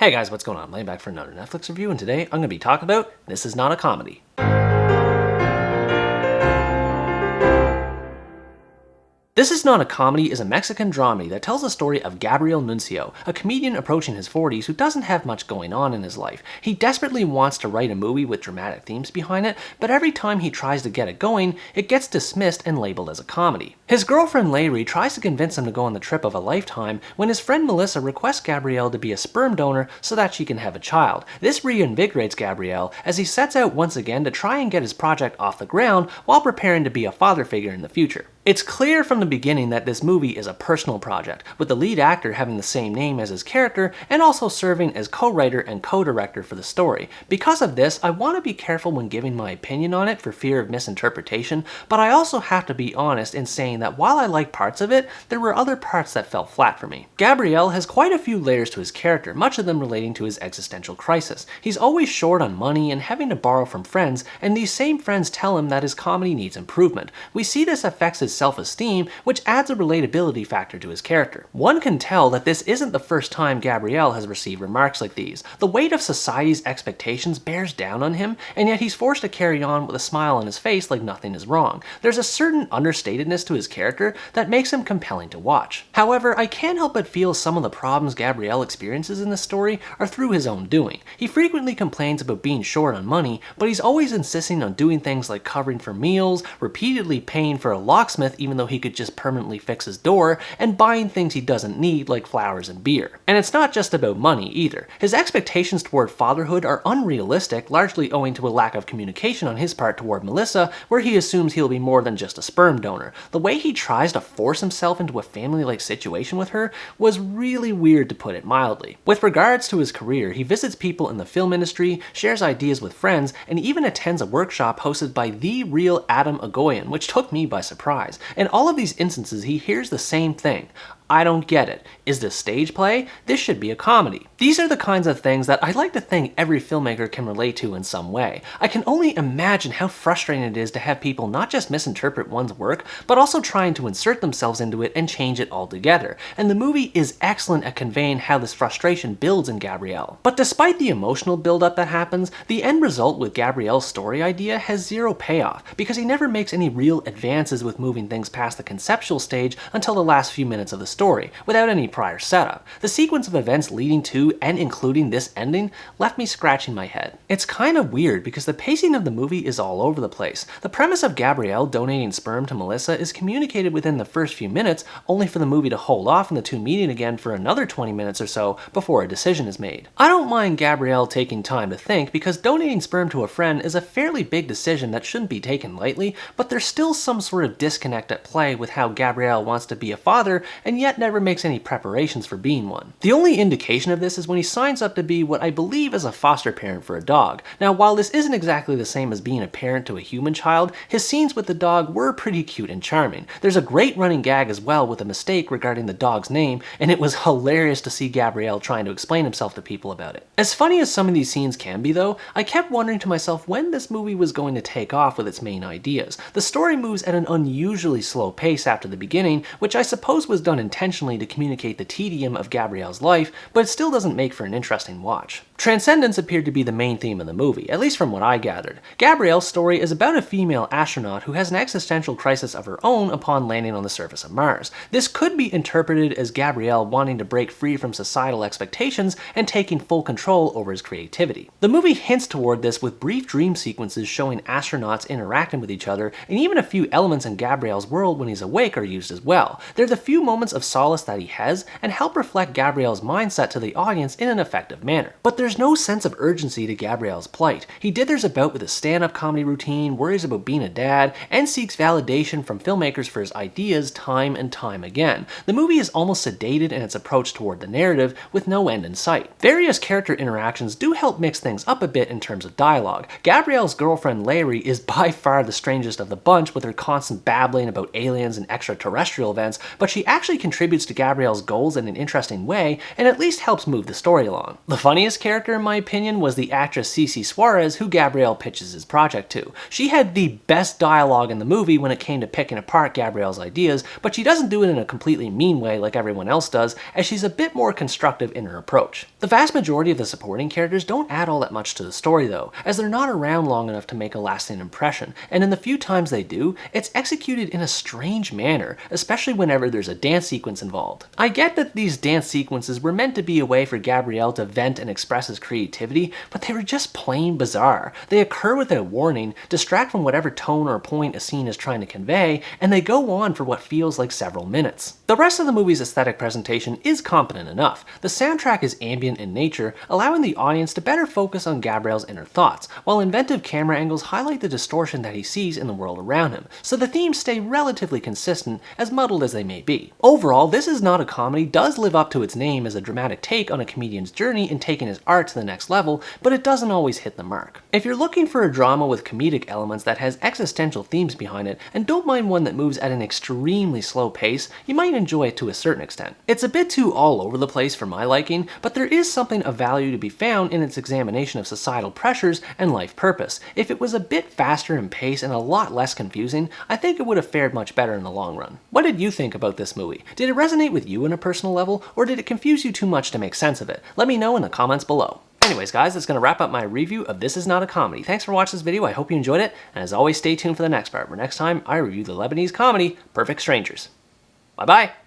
Hey guys, what's going on? Laying back for another Netflix review, and today I'm going to be talking about This Is Not a Comedy. This Is Not a Comedy is a Mexican dramedy that tells the story of Gabriel Nuncio, a comedian approaching his 40s who doesn't have much going on in his life. He desperately wants to write a movie with dramatic themes behind it, but every time he tries to get it going, it gets dismissed and labeled as a comedy. His girlfriend Larry tries to convince him to go on the trip of a lifetime when his friend Melissa requests Gabriel to be a sperm donor so that she can have a child. This reinvigorates Gabriel as he sets out once again to try and get his project off the ground while preparing to be a father figure in the future. It's clear from the beginning that this movie is a personal project, with the lead actor having the same name as his character and also serving as co-writer and co-director for the story. Because of this, I want to be careful when giving my opinion on it for fear of misinterpretation, but I also have to be honest in saying that while I like parts of it, there were other parts that fell flat for me. Gabriel has quite a few layers to his character, much of them relating to his existential crisis. He's always short on money and having to borrow from friends, and these same friends tell him that his comedy needs improvement. We see this affects his self-esteem, which adds a relatability factor to his character. One can tell that this isn't the first time Gabriel has received remarks like these. The weight of society's expectations bears down on him, and yet he's forced to carry on with a smile on his face like nothing is wrong. There's a certain understatedness to his character that makes him compelling to watch. However, I can't help but feel some of the problems Gabriel experiences in this story are through his own doing. He frequently complains about being short on money, but he's always insisting on doing things like covering for meals, repeatedly paying for a locksmith even though he could just permanently fix his door, and buying things he doesn't need like flowers and beer. And it's not just about money either. His expectations toward fatherhood are unrealistic, largely owing to a lack of communication on his part toward Melissa, where he assumes he'll be more than just a sperm donor. The way he tries to force himself into a family-like situation with her was really weird, to put it mildly. With regards to his career, he visits people in the film industry, shares ideas with friends, and even attends a workshop hosted by the real Adam Agoyan, which took me by surprise. In all of these instances, he hears the same thing. I don't get it. Is this stage play? This should be a comedy. These are the kinds of things that I like to think every filmmaker can relate to in some way. I can only imagine how frustrating it is to have people not just misinterpret one's work, but also trying to insert themselves into it and change it altogether. And the movie is excellent at conveying how this frustration builds in Gabriel. But despite the emotional buildup that happens, the end result with Gabriel's story idea has zero payoff, because he never makes any real advances with moving things past the conceptual stage until the last few minutes of the story, without any prior setup. The sequence of events leading to and including this ending left me scratching my head. It's kind of weird because the pacing of the movie is all over the place. The premise of Gabriel donating sperm to Melissa is communicated within the first few minutes, only for the movie to hold off and the two meeting again for another 20 minutes or so before a decision is made. I don't mind Gabriel taking time to think, because donating sperm to a friend is a fairly big decision that shouldn't be taken lightly, but there's still some sort of disconnect at play with how Gabriel wants to be a father and yet never makes any preparations for being one. The only indication of this is when he signs up to be what I believe is a foster parent for a dog. Now, while this isn't exactly the same as being a parent to a human child, his scenes with the dog were pretty cute and charming. There's a great running gag as well with a mistake regarding the dog's name, and it was hilarious to see Gabriel trying to explain himself to people about it. As funny as some of these scenes can be though, I kept wondering to myself when this movie was going to take off with its main ideas. The story moves at an unusually slow pace after the beginning, which I suppose was done intentionally to communicate the tedium of Gabriel's life, but it still doesn't make for an interesting watch. Transcendence appeared to be the main theme of the movie, at least from what I gathered. Gabriel's story is about a female astronaut who has an existential crisis of her own upon landing on the surface of Mars. This could be interpreted as Gabriel wanting to break free from societal expectations and taking full control over his creativity. The movie hints toward this with brief dream sequences showing astronauts interacting with each other, and even a few elements in Gabriel's world when he's awake are used as well. They're the few moments of solace that he has and help reflect Gabriel's mindset to the audience in an effective manner. But there's no sense of urgency to Gabriel's plight. He dithers about with a stand-up comedy routine, worries about being a dad, and seeks validation from filmmakers for his ideas time and time again. The movie is almost sedated in its approach toward the narrative, with no end in sight. Various character interactions do help mix things up a bit in terms of dialogue. Gabriel's girlfriend Larry is by far the strangest of the bunch, with her constant babbling about aliens and extraterrestrial events, but she actually contributes contributes to Gabrielle's goals in an interesting way, and at least helps move the story along. The funniest character in my opinion was the actress Cece Suarez, who Gabrielle pitches his project to. She had the best dialogue in the movie when it came to picking apart Gabrielle's ideas, but she doesn't do it in a completely mean way like everyone else does, as she's a bit more constructive in her approach. The vast majority of the supporting characters don't add all that much to the story though, as they're not around long enough to make a lasting impression, and in the few times they do, it's executed in a strange manner, especially whenever there's a dance sequence involved. I get that these dance sequences were meant to be a way for Gabrielle to vent and express his creativity, but they were just plain bizarre. They occur without warning, distract from whatever tone or point a scene is trying to convey, and they go on for what feels like several minutes. The rest of the movie's aesthetic presentation is competent enough. The soundtrack is ambient in nature, allowing the audience to better focus on Gabrielle's inner thoughts, while inventive camera angles highlight the distortion that he sees in the world around him, so the themes stay relatively consistent, as muddled as they may be. Overall, This Is Not a Comedy does live up to its name as a dramatic take on a comedian's journey in taking his art to the next level, but it doesn't always hit the mark. If you're looking for a drama with comedic elements that has existential themes behind it, and don't mind one that moves at an extremely slow pace, you might enjoy it to a certain extent. It's a bit too all over the place for my liking, but there is something of value to be found in its examination of societal pressures and life purpose. If it was a bit faster in pace and a lot less confusing, I think it would have fared much better in the long run. What did you think about this movie? Did it resonate with you on a personal level, or did it confuse you too much to make sense of it? Let me know in the comments below. Anyways guys, that's going to wrap up my review of This Is Not a Comedy. Thanks for watching this video, I hope you enjoyed it, and as always stay tuned for the next part, where next time I review the Lebanese comedy, Perfect Strangers. Bye bye!